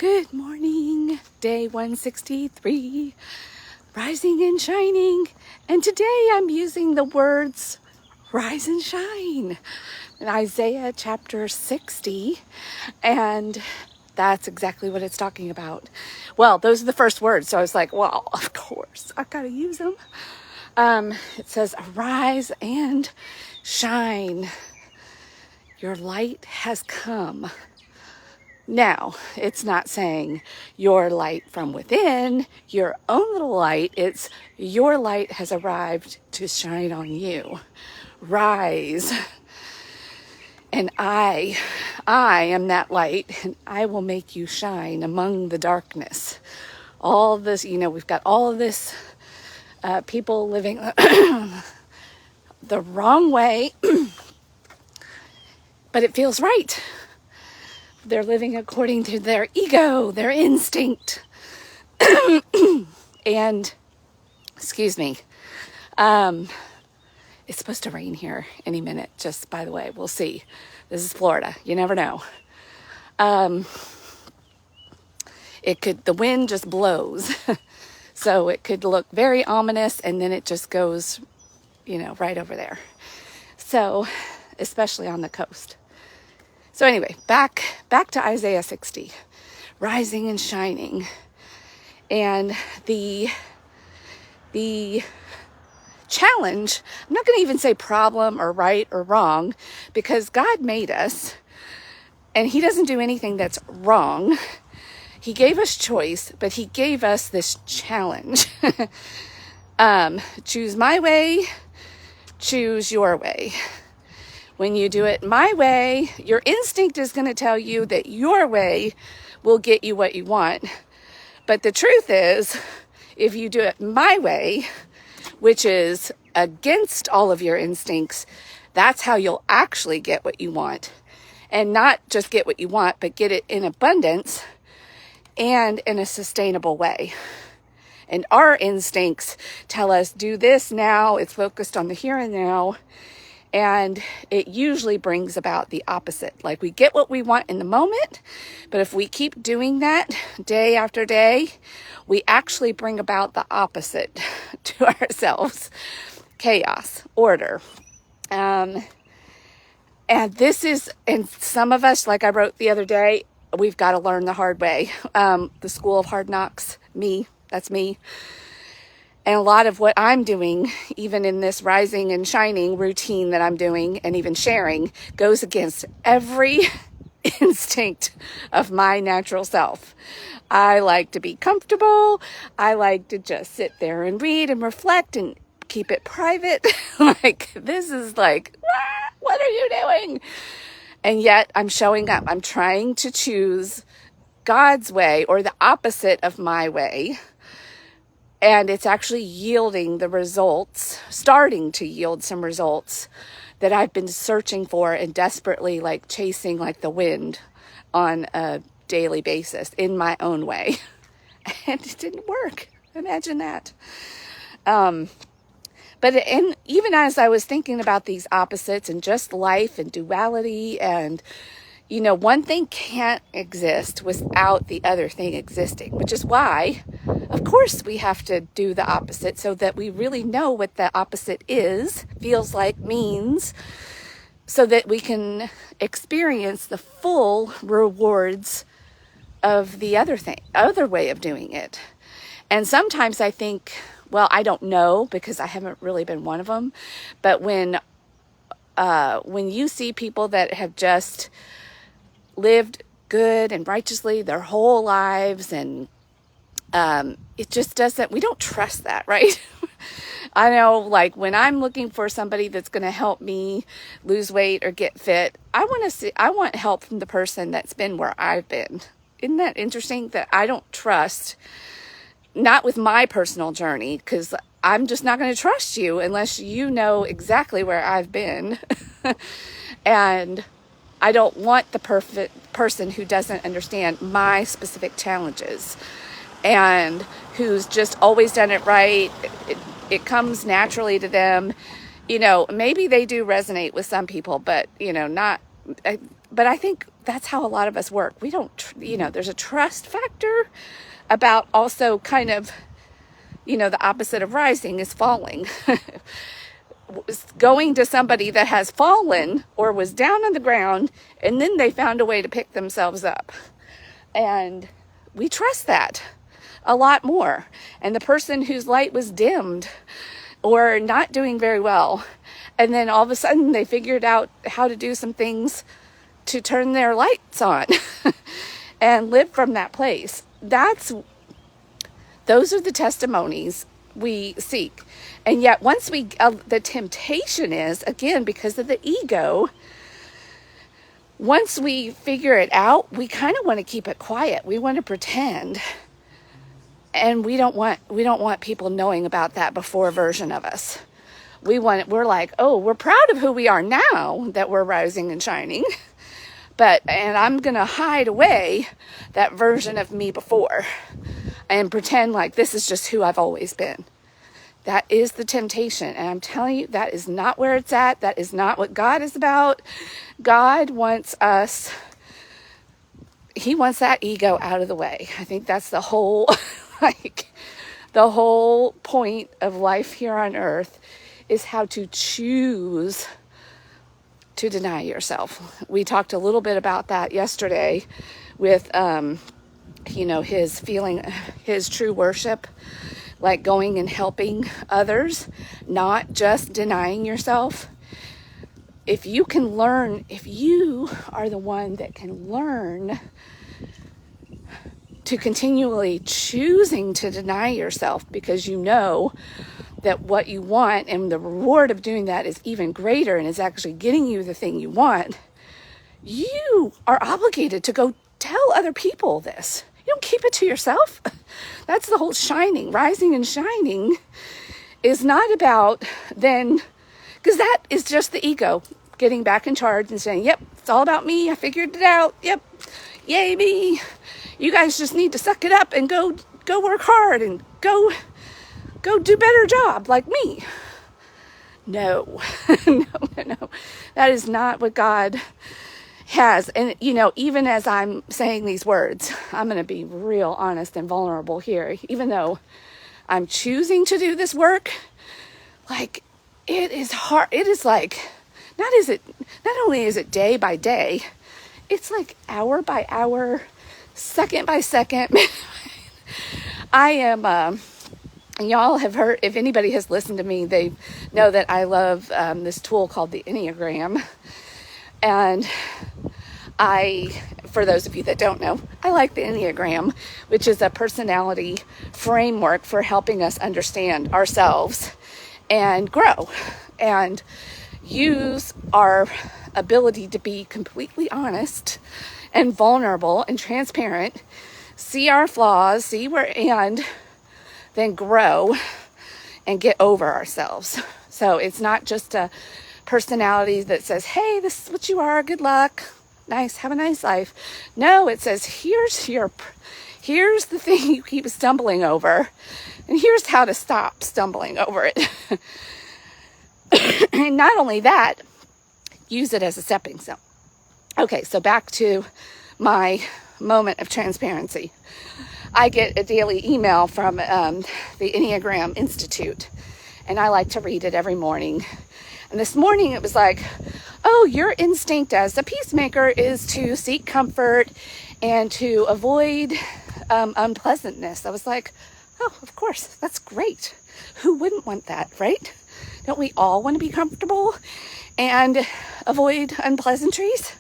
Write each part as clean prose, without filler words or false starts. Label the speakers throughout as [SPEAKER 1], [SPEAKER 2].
[SPEAKER 1] Good morning, day 163, rising and shining. And today I'm using the words rise and shine in Isaiah chapter 60. And that's exactly what it's talking about. Well, those are the first words. So I was like, well, of course, I gotta use them. It says, arise and shine. Your light has come. Now, it's not saying your light from within, your own little light. It's your light has arrived to shine on you. Rise. And I am that light, and I will make you shine among the darkness. All this, we've got all of this people living the wrong way, but it feels right. They're living according to their ego, their instinct. And, excuse me, it's supposed to rain here any minute, just by the way. We'll see. This is Florida. You never know. The wind just blows. So it could look very ominous, and then it just goes, right over there. So, especially on the coast. So anyway, back to Isaiah 60, rising and shining. And the challenge, I'm not going to even say problem or right or wrong, because God made us and he doesn't do anything that's wrong. He gave us choice, but he gave us this challenge. Choose my way, choose your way. When you do it my way, your instinct is going to tell you that your way will get you what you want. But the truth is, if you do it my way, which is against all of your instincts, that's how you'll actually get what you want. And not just get what you want, but get it in abundance and in a sustainable way. And our instincts tell us, do this now. It's focused on the here and now. And it usually brings about the opposite. Like, we get what we want in the moment, but if we keep doing that day after day, we actually bring about the opposite to ourselves. Chaos, order. And some of us, like I wrote the other day, we've got to learn the hard way. The school of hard knocks, that's me. And a lot of what I'm doing, even in this rising and shining routine that I'm doing and even sharing, goes against every instinct of my natural self. I like to be comfortable. I like to just sit there and read and reflect and keep it private. This is what are you doing? And yet I'm showing up. I'm trying to choose God's way, or the opposite of my way. And it's actually yielding the results, starting to yield some results that I've been searching for and desperately chasing like the wind on a daily basis in my own way. And it didn't work. Imagine that. Even as I was thinking about these opposites and just life and duality and one thing can't exist without the other thing existing, which is why, of course, we have to do the opposite so that we really know what the opposite is, feels like, means, so that we can experience the full rewards of the other way of doing it. And sometimes I think, well, I don't know, because I haven't really been one of them, but when you see people that have just lived good and righteously their whole lives, and it just doesn't, we don't trust that, right? I know, when I'm looking for somebody that's going to help me lose weight or get fit, I want help from the person that's been where I've been. Isn't that interesting that I don't trust, not with my personal journey, because I'm just not going to trust you unless you know exactly where I've been. And I don't want the perfect person who doesn't understand my specific challenges and who's just always done it right. It comes naturally to them. Maybe they do resonate with some people, but, not. But I think that's how a lot of us work. We don't, there's a trust factor about also kind of, the opposite of rising is falling. Going to somebody that has fallen or was down on the ground, and then they found a way to pick themselves up. And we trust that a lot more. And the person whose light was dimmed or not doing very well, and then all of a sudden they figured out how to do some things to turn their lights on and live from that place. Those are the testimonies we seek. And yet once the temptation is, again, because of the ego, once we figure it out, we kind of want to keep it quiet. We want to pretend. And we don't want people knowing about that before version of us. We're like, oh, we're proud of who we are now that we're rising and shining. And I'm going to hide away that version of me before and pretend like this is just who I've always been. That is the temptation. And I'm telling you, that is not where it's at. That is not what God is about. God wants us, he wants that ego out of the way. I think that's the whole, the whole point of life here on earth is how to choose to deny yourself. We talked a little bit about that yesterday with, his true worship, like going and helping others, not just denying yourself. If you are the one that can learn to continually choosing to deny yourself because you know that what you want and the reward of doing that is even greater and is actually getting you the thing you want, you are obligated to go tell other people this. You don't keep it to yourself. That's the whole shining. Rising and shining is not about then, because that is just the ego getting back in charge and saying, yep, it's all about me. I figured it out. Yep. Yay me. You guys just need to suck it up and go work hard and go do better job like me. No. No. That is not what God has. And, even as I'm saying these words, I'm going to be real honest and vulnerable here. Even though I'm choosing to do this work, like, it is hard. It is like, not only is it day by day, it's like hour by hour, second by second. I am, y'all have heard, if anybody has listened to me, they know that I love this tool called the Enneagram. And for those of you that don't know, I like the Enneagram, which is a personality framework for helping us understand ourselves and grow and use our ability to be completely honest and vulnerable and transparent, see our flaws, and then grow and get over ourselves. So it's not just a personality that says, hey, this is what you are, good luck, nice, have a nice life. No, it says, here's the thing you keep stumbling over, and here's how to stop stumbling over it. And not only that, use it as a stepping stone. Okay, so back to my moment of transparency. I get a daily email from the Enneagram Institute, and I like to read it every morning. And this morning it was like, oh, your instinct as a peacemaker is to seek comfort and to avoid unpleasantness. I was like, oh, of course, that's great. Who wouldn't want that, right? Don't we all want to be comfortable and avoid unpleasantries?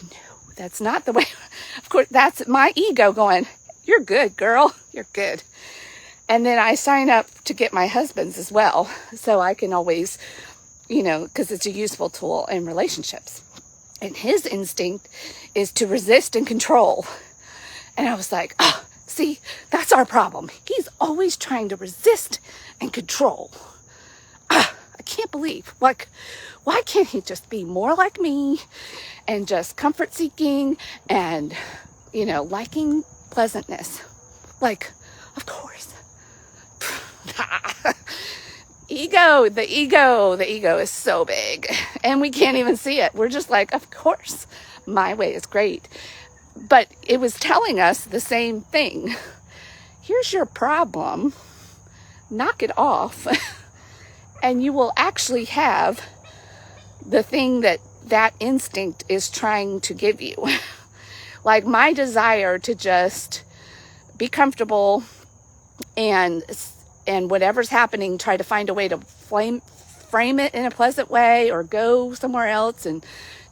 [SPEAKER 1] No, that's not the way. Of course, that's my ego going, you're good, girl. You're good. And then I sign up to get my husband's as well. So I can always, because it's a useful tool in relationships. And his instinct is to resist and control. And I was like, oh, see, that's our problem. He's always trying to resist and control. I can't believe, why can't he just be more like me and just comfort seeking and, liking pleasantness? Like, of course. The ego is so big and we can't even see it. We're just like, of course, my way is great. But it was telling us the same thing. Here's your problem. Knock it off. And you will actually have the thing that instinct is trying to give you. Like my desire to just be comfortable and whatever's happening, try to find a way to frame it in a pleasant way, or go somewhere else and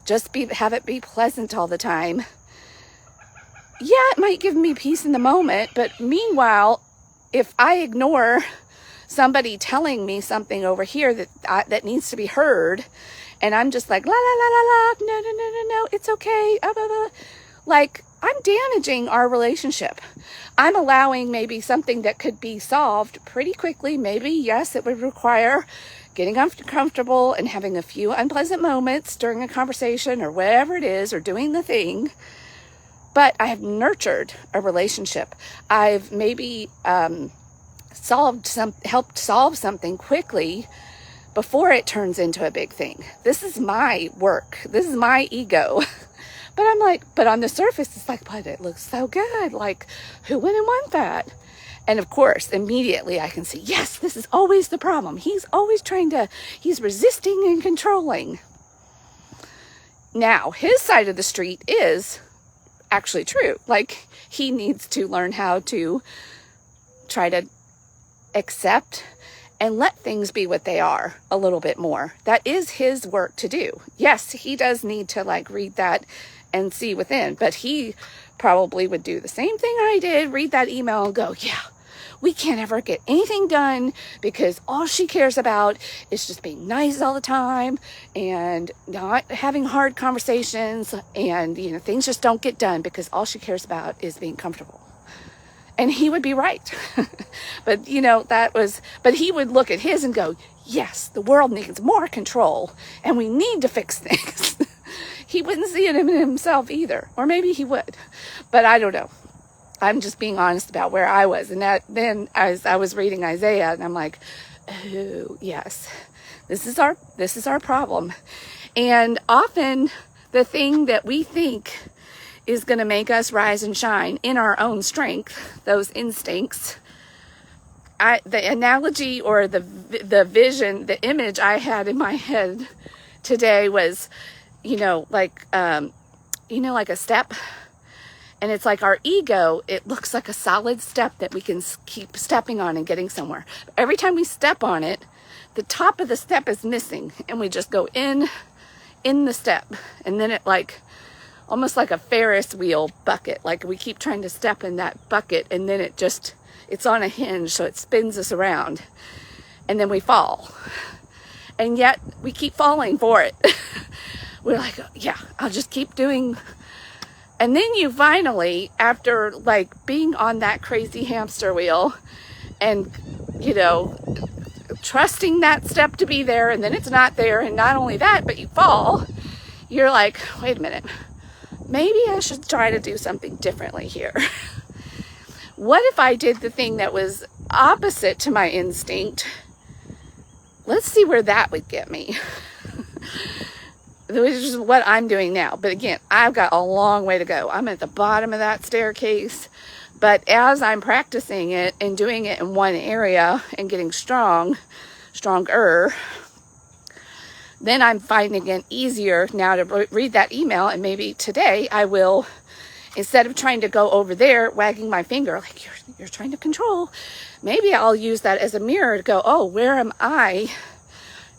[SPEAKER 1] just have it be pleasant all the time. Yeah, it might give me peace in the moment, but meanwhile, if I ignore somebody telling me something over here that needs to be heard, and I'm just like, la, la, la, la, la, no, it's okay, blah, blah, blah. Like, I'm damaging our relationship. I'm allowing maybe something that could be solved pretty quickly. Maybe, yes, it would require getting comfortable and having a few unpleasant moments during a conversation or whatever it is, or doing the thing. But I have nurtured a relationship. I've maybe helped solve something quickly before it turns into a big thing. This is my work. This is my ego. But I'm like, but on the surface, it's like, but it looks so good. Like, who wouldn't want that? And of course, immediately I can see, yes, this is always the problem. He's always he's resisting and controlling. Now, his side of the street is actually true. Like, he needs to learn how to try to accept and let things be what they are a little bit more. That is his work to do. Yes, he does need to like read that and see within, but he probably would do the same thing I did, read that email and go, yeah, we can't ever get anything done because all she cares about is just being nice all the time and not having hard conversations, and things just don't get done because all she cares about is being comfortable. And he would be right. But but he would look at his and go, yes, the world needs more control and we need to fix things. He wouldn't see it in himself either. Or maybe he would, but I don't know. I'm just being honest about where I was. And then as I was reading Isaiah, and I'm like, oh yes, this is our problem. And often the thing that we think is going to make us rise and shine in our own strength, those instincts. The analogy or the vision, the image I had in my head today was, like a step. And it's like our ego, it looks like a solid step that we can keep stepping on and getting somewhere. Every time we step on it, the top of the step is missing, and we just go in the step. And then it almost like a Ferris wheel bucket. Like we keep trying to step in that bucket, and then it's on a hinge, so it spins us around. And then we fall. And yet we keep falling for it. We're like, yeah, I'll just keep doing. And then you finally, after being on that crazy hamster wheel and, trusting that step to be there, and then it's not there. And not only that, but you fall. You're like, wait a minute. Maybe I should try to do something differently here. What if I did the thing that was opposite to my instinct? Let's see where that would get me. Which is what I'm doing now. But again, I've got a long way to go. I'm at the bottom of that staircase. But as I'm practicing it and doing it in one area and getting stronger, then I'm finding it easier now to read that email. And maybe today I will, instead of trying to go over there, wagging my finger, like you're trying to control, maybe I'll use that as a mirror to go, oh, where am I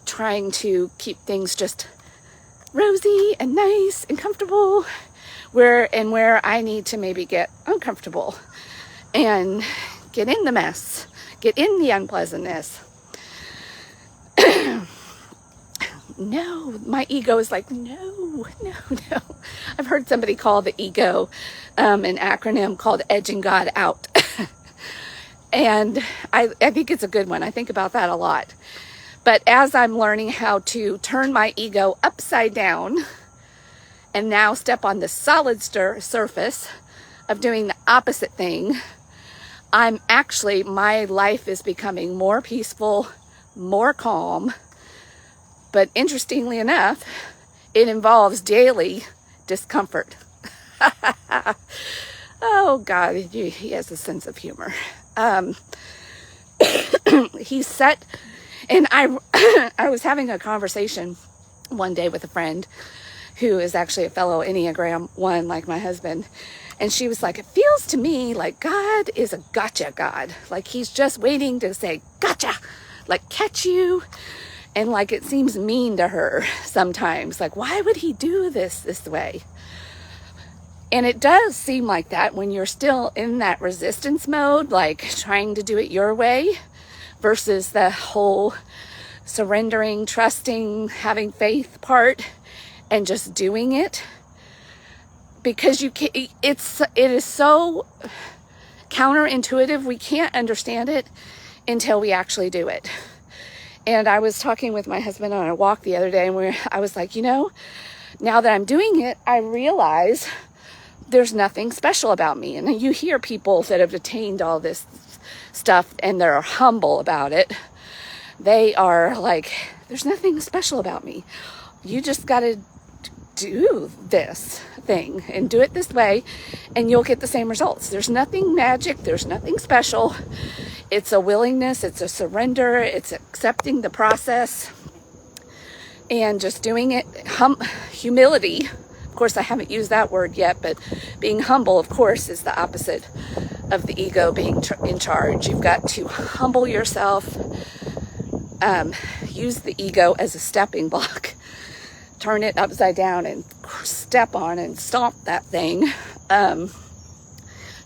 [SPEAKER 1] trying to keep things just rosy and nice and comfortable, where I need to maybe get uncomfortable and get in the mess, get in the unpleasantness. No, my ego is like, no. I've heard somebody call the ego an acronym called edging God out. And I think it's a good one. I think about that a lot. But as I'm learning how to turn my ego upside down and now step on the solid surface of doing the opposite thing, my life is becoming more peaceful, more calm. But interestingly enough, it involves daily discomfort. Oh God, he has a sense of humor. He set, and I was having a conversation one day with a friend who is actually a fellow Enneagram 1 like my husband. And she was like, it feels to me like God is a gotcha God. Like he's just waiting to say, gotcha, like catch you. And like it seems mean to her sometimes. Like, why would he do this way? And it does seem like that when you're still in that resistance mode, like trying to do it your way versus the whole surrendering, trusting, having faith part and just doing it. Because it is so counterintuitive. We can't understand it until we actually do it. And I was talking with my husband on a walk the other day, and I was like, now that I'm doing it, I realize there's nothing special about me. And you hear people that have attained all this stuff and they're humble about it. They are like, there's nothing special about me. You just got to do this thing and do it this way and you'll get the same results. There's nothing magic. There's nothing special. It's a willingness. It's a surrender. It's accepting the process and just doing it. Humility. Of course, I haven't used that word yet, but being humble, of course, is the opposite of the ego being in charge. You've got to humble yourself, use the ego as a stepping block, turn it upside down and step on and stomp that thing to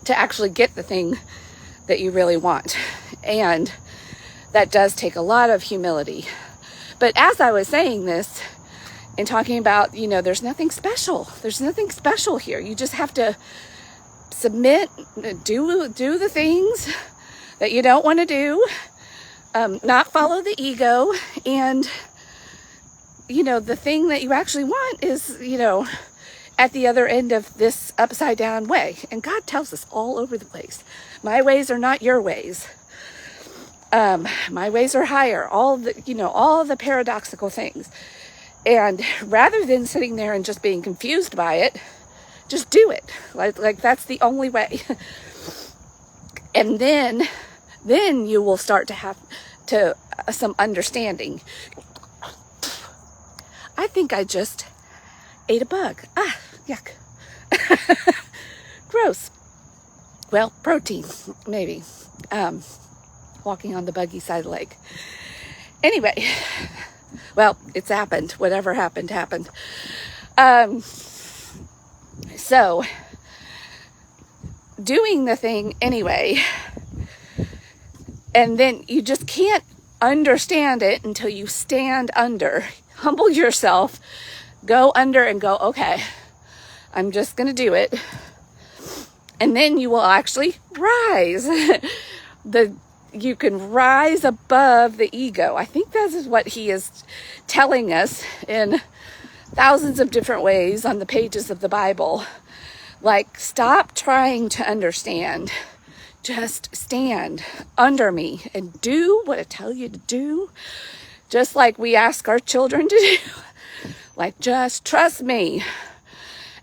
[SPEAKER 1] actually get the thing that you really want. And that does take a lot of humility. But as I was saying this and talking about, there's nothing special. There's nothing special here. You just have to submit, do the things that you don't want to do, not follow the ego, and the thing that you actually want is, at the other end of this upside down way. And God tells us all over the place, my ways are not your ways. My ways are higher. All the paradoxical things. And rather than sitting there and just being confused by it, just do it. Like that's the only way. And then you will start to have some understanding. I think I just ate a bug. Yuck. Gross. Well, protein, maybe. Walking on the buggy side of the lake. Anyway, well, it's happened. Whatever happened, happened. So, doing the thing anyway, and then you just can't understand it until you stand under. Humble yourself, go under and go, okay, I'm just going to do it. And then you will actually rise. You can rise above the ego. I think this is what he is telling us in thousands of different ways on the pages of the Bible. Like, stop trying to understand. Just stand under me and do what I tell you to do. Just like we ask our children to do. Like, just trust me.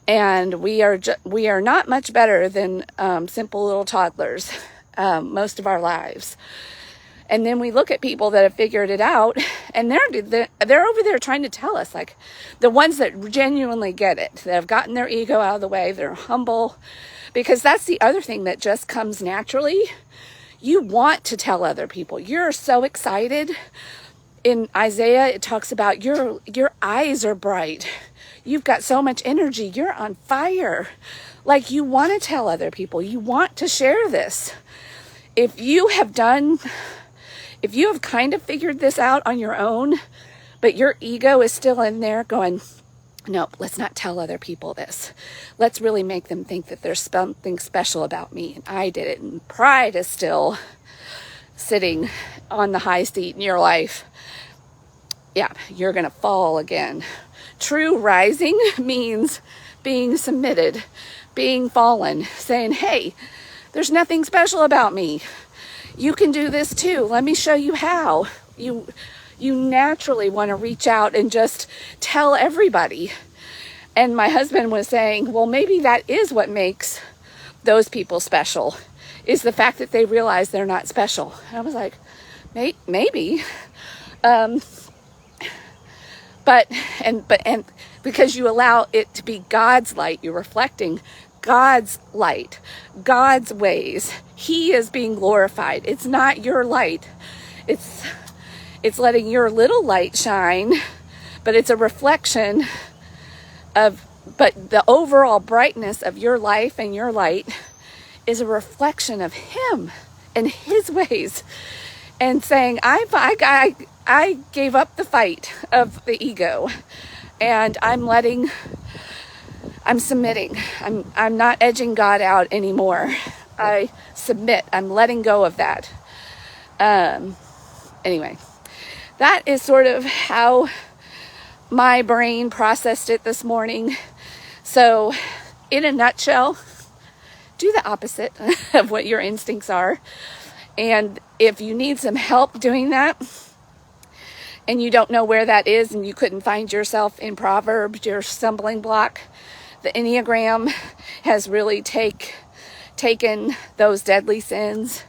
[SPEAKER 1] And we are not much better than simple little toddlers most of our lives. And then we look at people that have figured it out, and they're over there trying to tell us, like the ones that genuinely get it, that have gotten their ego out of the way, they're humble, because that's the other thing that just comes naturally. You want to tell other people. You're so excited. In Isaiah, it talks about your eyes are bright. You've got so much energy. You're on fire. Like, you want to tell other people. You want to share this. If you have kind of figured this out on your own, but your ego is still in there going, no, let's not tell other people this. Let's really make them think that there's something special about me and I did it. And pride is still sitting on the high seat in your life. Yeah, you're going to fall again. True rising means being submitted, being fallen, saying, hey, there's nothing special about me. You can do this too. Let me show you how. You naturally want to reach out and just tell everybody. And my husband was saying, well, maybe that is what makes those people special, is the fact that they realize they're not special. And I was like, maybe. But because you allow it to be God's light, you're reflecting God's light, God's ways. He is being glorified. It's not your light. It's letting your little light shine, but it's a reflection of, but the overall brightness of your life and your light is a reflection of Him and His ways. And saying, I gave up the fight of the ego, and I'm submitting. I'm not edging God out anymore. I submit. I'm letting go of that. Anyway, that is sort of how my brain processed it this morning. So, in a nutshell, do the opposite of what your instincts are. And if you need some help doing that, and you don't know where that is, and you couldn't find yourself in Proverbs, your stumbling block, the Enneagram has really taken those deadly sins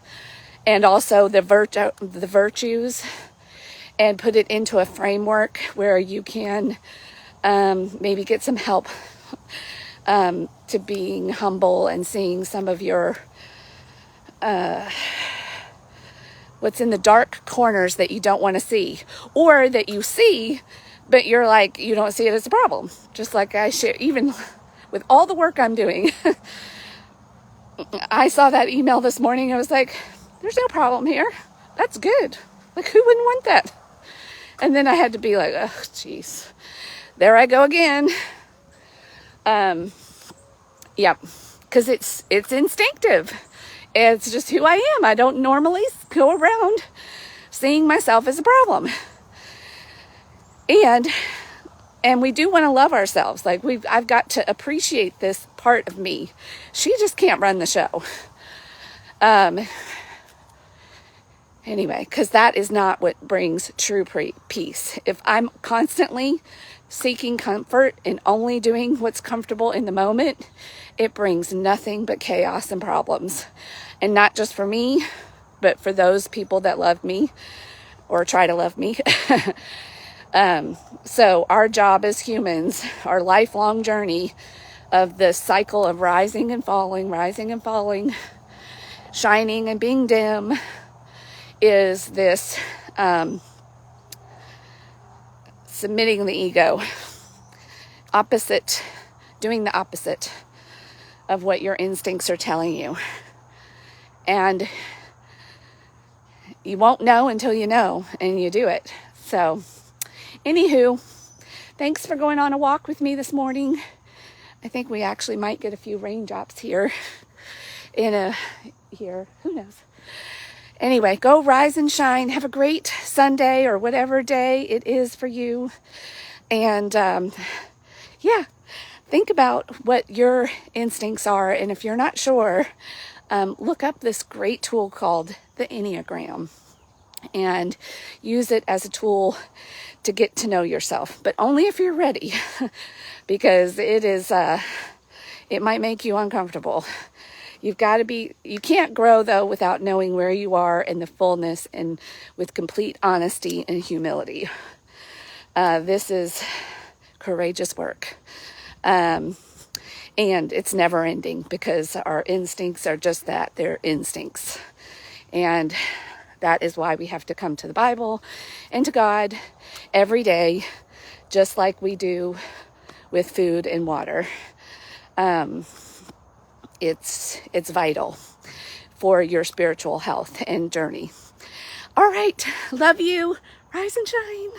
[SPEAKER 1] and also the virtues and put it into a framework where you can maybe get some help to being humble and seeing some of your what's in the dark corners that you don't want to see, or that you see, but you're like, you don't see it as a problem. Just like I share, even with all the work I'm doing, I saw that email this morning. I was like, there's no problem here. That's good. Like, who wouldn't want that? And then I had to be like, oh, jeez, there I go again. Yeah, because it's instinctive. It's just who I am. I don't normally go around seeing myself as a problem. And we do want to love ourselves. Like, I've got to appreciate this part of me. She just can't run the show. Anyway, because that is not what brings true peace. If I'm constantly seeking comfort and only doing what's comfortable in the moment, it brings nothing but chaos and problems. And not just for me, but for those people that love me or try to love me. So our job as humans, our lifelong journey of the cycle of rising and falling, shining and being dim, is this submitting the ego, doing the opposite of what your instincts are telling you. And you won't know until you know, and you do it. So, anywho, thanks for going on a walk with me this morning. I think we actually might get a few raindrops here. Who knows? Anyway, go rise and shine. Have a great Sunday or whatever day it is for you. And think about what your instincts are. And if you're not sure, look up this great tool called the Enneagram and use it as a tool to get to know yourself, but only if you're ready, because it might make you uncomfortable. You can't grow though without knowing where you are in the fullness and with complete honesty and humility. This is courageous work. And it's never ending, because our instincts are just that, they're instincts. And that is why we have to come to the Bible and to God every day, just like we do with food and water. It's vital for your spiritual health and journey. All right. Love you. Rise and shine.